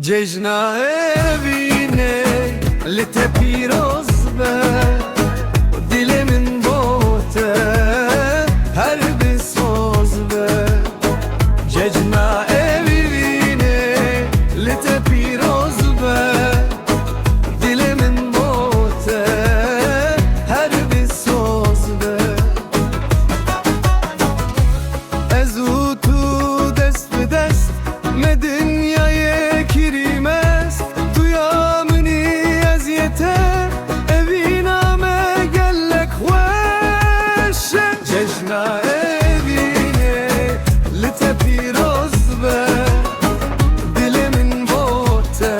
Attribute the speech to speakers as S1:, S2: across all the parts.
S1: ججنا evine lite piroz be dilimin bote her bir söz be Cecna evine lite piroz be dilimin bote her bir söz be Ezutu dest be dest me dünyaya kirmez duyamını eziyete eviname gellek hoşe Cejna evine lite piroz be dilimin bote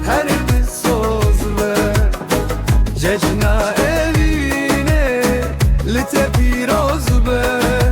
S1: her bir söz be Cejna evine lite piroz be